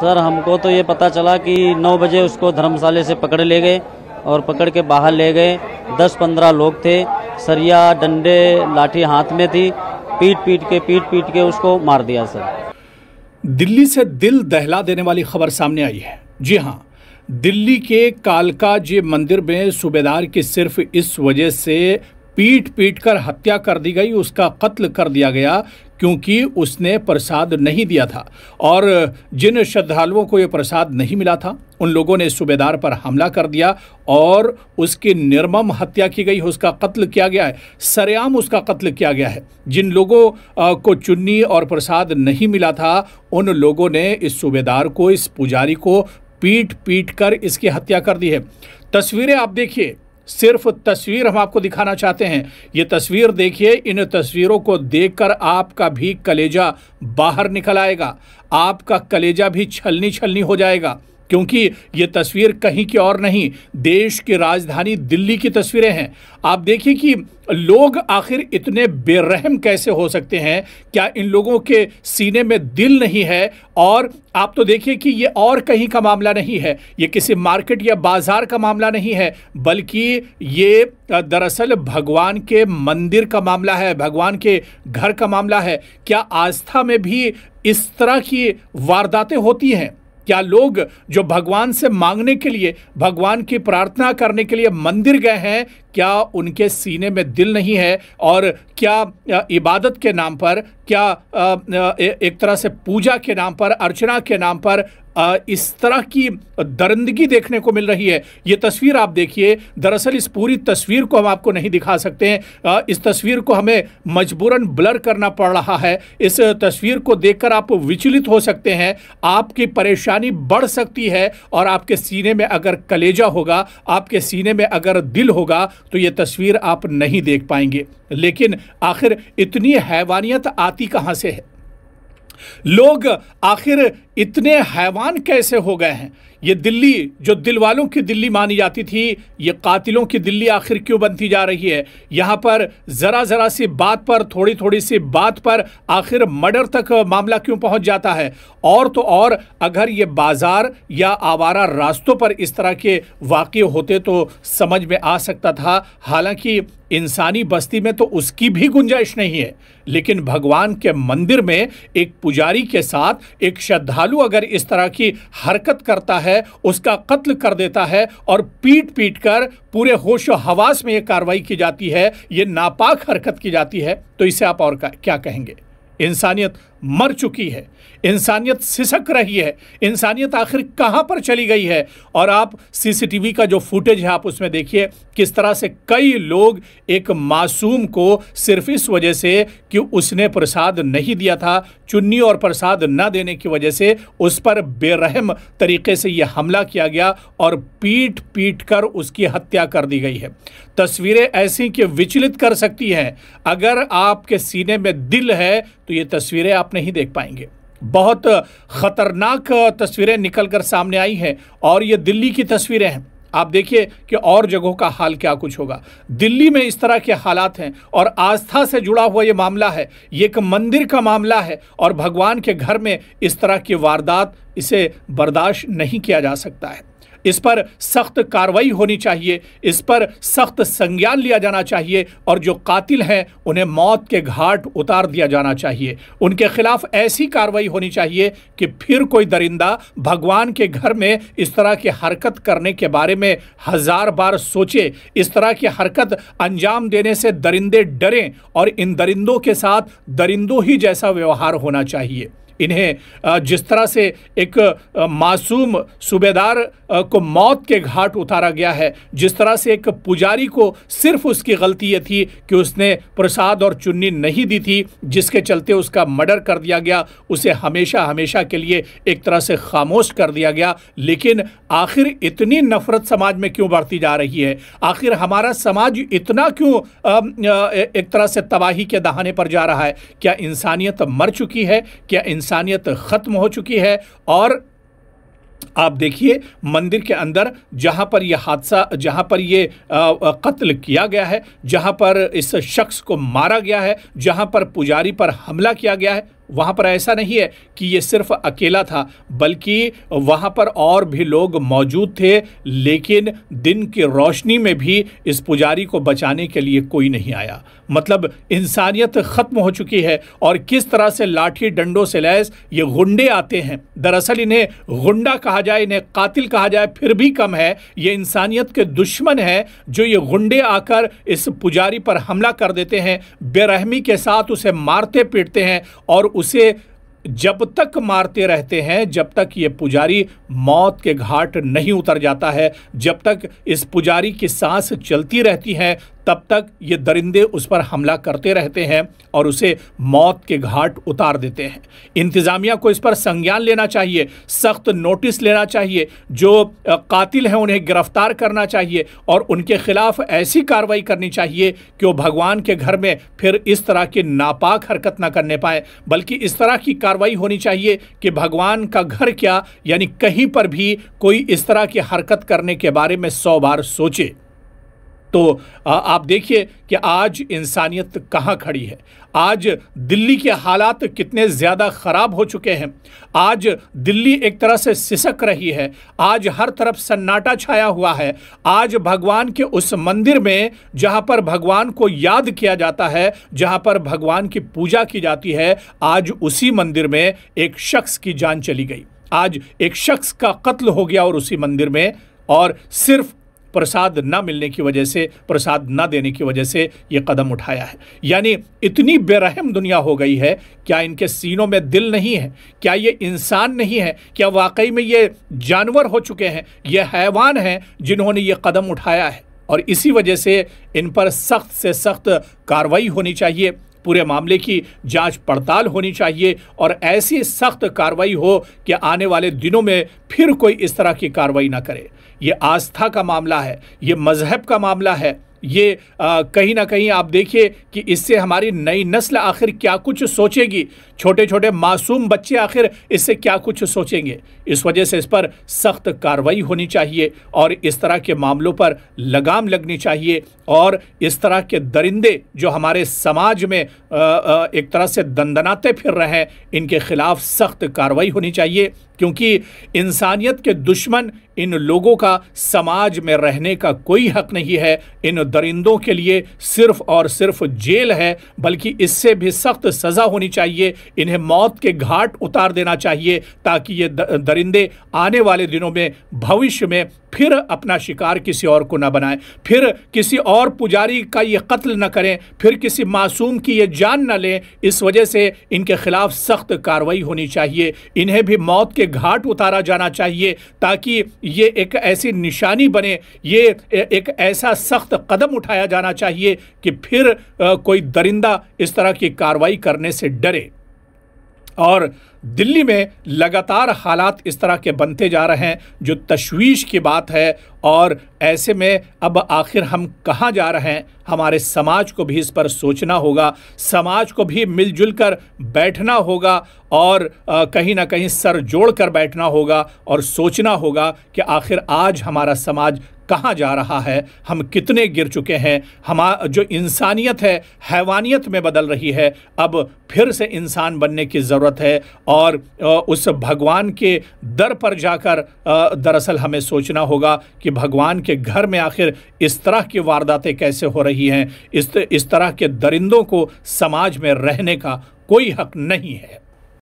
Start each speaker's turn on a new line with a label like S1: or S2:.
S1: Sir हमको तो ये पता चला कि 9 बजे उसको धर्मशाले से पकड़ ले गए और पकड़ के बाहर ले गए। 10-15 लोग थे, सरिया डंडे लाठी हाथ में थी, पीट पीट के उसको मार दिया सर।
S2: दिल्ली से दिल दहला देने वाली खबर सामने आई है। जी हाँ, दिल्ली के कालका जी मंदिर में सूबेदार की सिर्फ इस वजह से पीट कर हत्या कर दी गई, उसका कत्ल कर दिया गया क्योंकि उसने प्रसाद नहीं दिया था। और जिन श्रद्धालुओं को ये प्रसाद नहीं मिला था उन लोगों ने सूबेदार पर हमला कर दिया और उसकी निर्मम हत्या की गई, उसका कत्ल किया गया है, सरेआम उसका कत्ल किया गया है। जिन लोगों को चुन्नी और प्रसाद नहीं मिला था उन लोगों ने इस सूबेदार को, इस पुजारी को पीट कर इसकी हत्या कर दी है। तस्वीरें आप देखिए, सिर्फ तस्वीर हम आपको दिखाना चाहते हैं। ये तस्वीर देखिए, इन तस्वीरों को देखकर आपका भी कलेजा बाहर निकल आएगा, आपका कलेजा भी छलनी हो जाएगा, क्योंकि ये तस्वीर कहीं की और नहीं, देश की राजधानी दिल्ली की तस्वीरें हैं। आप देखिए कि लोग आखिर इतने बेरहम कैसे हो सकते हैं, क्या इन लोगों के सीने में दिल नहीं है? और आप तो देखिए कि ये और कहीं का मामला नहीं है, ये किसी मार्केट या बाजार का मामला नहीं है, बल्कि ये दरअसल भगवान के मंदिर का मामला है, भगवान के घर का मामला है। क्या आस्था में भी इस तरह की वारदातें होती हैं? क्या लोग जो भगवान से मांगने के लिए, भगवान की प्रार्थना करने के लिए मंदिर गए हैं, क्या उनके सीने में दिल नहीं है? और क्या इबादत के नाम पर, क्या एक तरह से पूजा के नाम पर, अर्चना के नाम पर इस तरह की दरिंदगी देखने को मिल रही है? ये तस्वीर आप देखिए। दरअसल इस पूरी तस्वीर को हम आपको नहीं दिखा सकते हैं, इस तस्वीर को हमें मजबूरन ब्लर करना पड़ रहा है। इस तस्वीर को देखकर आप विचलित हो सकते हैं, आपकी परेशानी बढ़ सकती है, और आपके सीने में अगर कलेजा होगा, आपके सीने में अगर दिल होगा, तो ये तस्वीर आप नहीं देख पाएंगे। लेकिन आखिर इतनी हैवानियत आती कहां से है? लोग आखिर इतने हैवान कैसे हो गए हैं? ये दिल्ली जो दिल वालों की दिल्ली मानी जाती थी, ये कातिलों की दिल्ली आखिर क्यों बनती जा रही है? यहाँ पर ज़रा सी बात पर, थोड़ी सी बात पर आखिर मर्डर तक मामला क्यों पहुँच जाता है? और तो और अगर ये बाज़ार या आवारा रास्तों पर इस तरह के वाक़ये होते तो समझ में आ सकता था, हालांकि इंसानी बस्ती में तो उसकी भी गुंजाइश नहीं है। लेकिन भगवान के मंदिर में एक पुजारी के साथ एक श्रद्धालु अगर इस तरह की हरकत करता है, उसका कत्ल कर देता है और पीट कर पूरे होशो हवास में ये कार्रवाई की जाती है, ये नापाक हरकत की जाती है, तो इसे आप और क्या कहेंगे? इंसानियत मर चुकी है, इंसानियत सिसक रही है, इंसानियत आखिर कहां पर चली गई है? और आप सीसीटीवी का जो फुटेज है आप उसमें देखिए किस तरह से कई लोग एक मासूम को सिर्फ इस वजह से कि उसने प्रसाद नहीं दिया था, चुन्नी और प्रसाद न देने की वजह से उस पर बेरहम तरीके से यह हमला किया गया और पीट कर उसकी हत्या कर दी गई है। तस्वीरें ऐसी कि विचलित कर सकती हैं। अगर आपके सीने में दिल है तो ये तस्वीरें आप नहीं देख पाएंगे। बहुत खतरनाक तस्वीरें निकलकर सामने आई हैं और ये दिल्ली की तस्वीरें हैं। आप देखिए कि और जगहों का हाल क्या कुछ होगा। दिल्ली में इस तरह के हालात हैं और आस्था से जुड़ा हुआ ये मामला है, ये एक मंदिर का मामला है और भगवान के घर में इस तरह की वारदात, इसे बर्दाश्त नहीं किया जा सकता है। इस पर सख्त कार्रवाई होनी चाहिए, इस पर सख्त संज्ञान लिया जाना चाहिए और जो कातिल हैं उन्हें मौत के घाट उतार दिया जाना चाहिए। उनके खिलाफ ऐसी कार्रवाई होनी चाहिए कि फिर कोई दरिंदा भगवान के घर में इस तरह की हरकत करने के बारे में 1000 बार सोचे। इस तरह की हरकत अंजाम देने से दरिंदे डरें और इन दरिंदों के साथ दरिंदों ही जैसा व्यवहार होना चाहिए। इन्हें जिस तरह से एक मासूम सूबेदार को मौत के घाट उतारा गया है, जिस तरह से एक पुजारी को सिर्फ उसकी गलती ये थी कि उसने प्रसाद और चुन्नी नहीं दी थी, जिसके चलते उसका मर्डर कर दिया गया, उसे हमेशा के लिए एक तरह से खामोश कर दिया गया। लेकिन आखिर इतनी नफरत समाज में क्यों बढ़ती जा रही है? आखिर हमारा समाज इतना क्यों एक तरह से तबाही के दहाने पर जा रहा है? क्या इंसानियत मर चुकी है? क्या इंसानियत खत्म हो चुकी है? और आप देखिए मंदिर के अंदर जहां पर यह हादसा, जहां पर ये कत्ल किया गया है, जहां पर इस शख्स को मारा गया है, जहां पर पुजारी पर हमला किया गया है, वहाँ पर ऐसा नहीं है कि ये सिर्फ अकेला था, बल्कि वहाँ पर और भी लोग मौजूद थे, लेकिन दिन की रोशनी में भी इस पुजारी को बचाने के लिए कोई नहीं आया। मतलब इंसानियत ख़त्म हो चुकी है। और किस तरह से लाठी डंडों से लैस ये गुंडे आते हैं, दरअसल इन्हें गुंडा कहा जाए, इन्हें कातिल कहा जाए फिर भी कम है। ये इंसानियत के दुश्मन हैं जो ये गुंडे आकर इस पुजारी पर हमला कर देते हैं, बेरहमी के साथ उसे मारते पीटते हैं और उसे जब तक मारते रहते हैं जब तक ये पुजारी मौत के घाट नहीं उतर जाता है। जब तक इस पुजारी की सांस चलती रहती है तब तक ये दरिंदे उस पर हमला करते रहते हैं और उसे मौत के घाट उतार देते हैं। इंतज़ामिया को इस पर संज्ञान लेना चाहिए, सख्त नोटिस लेना चाहिए, जो कातिल हैं उन्हें गिरफ्तार करना चाहिए और उनके खिलाफ ऐसी कार्रवाई करनी चाहिए कि वो भगवान के घर में फिर इस तरह की नापाक हरकत ना करने पाए, बल्कि इस तरह की कार्रवाई होनी चाहिए कि भगवान का घर क्या, यानी कहीं पर भी कोई इस तरह की हरकत करने के बारे में 100 बार सोचे। तो आप देखिए कि आज इंसानियत कहाँ खड़ी है। आज दिल्ली के हालात कितने ज़्यादा ख़राब हो चुके हैं। आज दिल्ली एक तरह से सिसक रही है। आज हर तरफ सन्नाटा छाया हुआ है। आज भगवान के उस मंदिर में जहाँ पर भगवान को याद किया जाता है, जहाँ पर भगवान की पूजा की जाती है, आज उसी मंदिर में एक शख्स की जान चली गई। आज एक शख्स का कत्ल हो गया और उसी मंदिर में, और सिर्फ प्रसाद न मिलने की वजह से, प्रसाद न देने की वजह से ये कदम उठाया है। यानी इतनी बेरहम दुनिया हो गई है। क्या इनके सीनों में दिल नहीं है? क्या ये इंसान नहीं है? क्या वाकई में ये जानवर हो चुके हैं? ये हैवान हैं जिन्होंने ये कदम उठाया है। और इसी वजह से इन पर सख्त से सख्त कार्रवाई होनी चाहिए, पूरे मामले की जांच पड़ताल होनी चाहिए और ऐसी सख्त कार्रवाई हो कि आने वाले दिनों में फिर कोई इस तरह की कार्रवाई ना करे। ये आस्था का मामला है, ये मजहब का मामला है। ये कहीं ना कहीं आप देखिए कि इससे हमारी नई नस्ल आखिर क्या कुछ सोचेगी, छोटे छोटे मासूम बच्चे आखिर इससे क्या कुछ सोचेंगे। इस वजह से इस पर सख्त कार्रवाई होनी चाहिए और इस तरह के मामलों पर लगाम लगनी चाहिए और इस तरह के दरिंदे जो हमारे समाज में एक तरह से दंदनाते फिर रहे हैं, इनके खिलाफ सख्त कार्रवाई होनी चाहिए, क्योंकि इंसानियत के दुश्मन इन लोगों का समाज में रहने का कोई हक नहीं है। इन दरिंदों के लिए सिर्फ और सिर्फ जेल है, बल्कि इससे भी सख्त सज़ा होनी चाहिए। इन्हें मौत के घाट उतार देना चाहिए ताकि ये दरिंदे आने वाले दिनों में, भविष्य में फिर अपना शिकार किसी और को न बनाएं, फिर किसी और पुजारी का ये कत्ल न करें, फिर किसी मासूम की ये जान न लें। इस वजह से इनके खिलाफ सख्त कार्रवाई होनी चाहिए। इन्हें भी मौत के घाट उतारा जाना चाहिए ताकि ये एक ऐसी निशानी बने, ये एक ऐसा सख्त कदम उठाया जाना चाहिए कि फिर कोई दरिंदा इस तरह की कार्रवाई करने से डरे। और दिल्ली में लगातार हालात इस तरह के बनते जा रहे हैं जो तशवीश की बात है। और ऐसे में अब आखिर हम कहाँ जा रहे हैं? हमारे समाज को भी इस पर सोचना होगा, समाज को भी मिलजुल कर बैठना होगा और कहीं ना कहीं सर जोड़ कर बैठना होगा और सोचना होगा कि आखिर आज हमारा समाज कहाँ जा रहा है, हम कितने गिर चुके हैं। जो इंसानियत है हैवानियत में बदल रही है। अब फिर से इंसान बनने की ज़रूरत है और उस भगवान के दर पर जाकर दरअसल हमें सोचना होगा कि भगवान के घर में आखिर इस तरह की वारदातें कैसे हो रही हैं। इस तरह के दरिंदों को समाज में रहने का कोई हक नहीं है।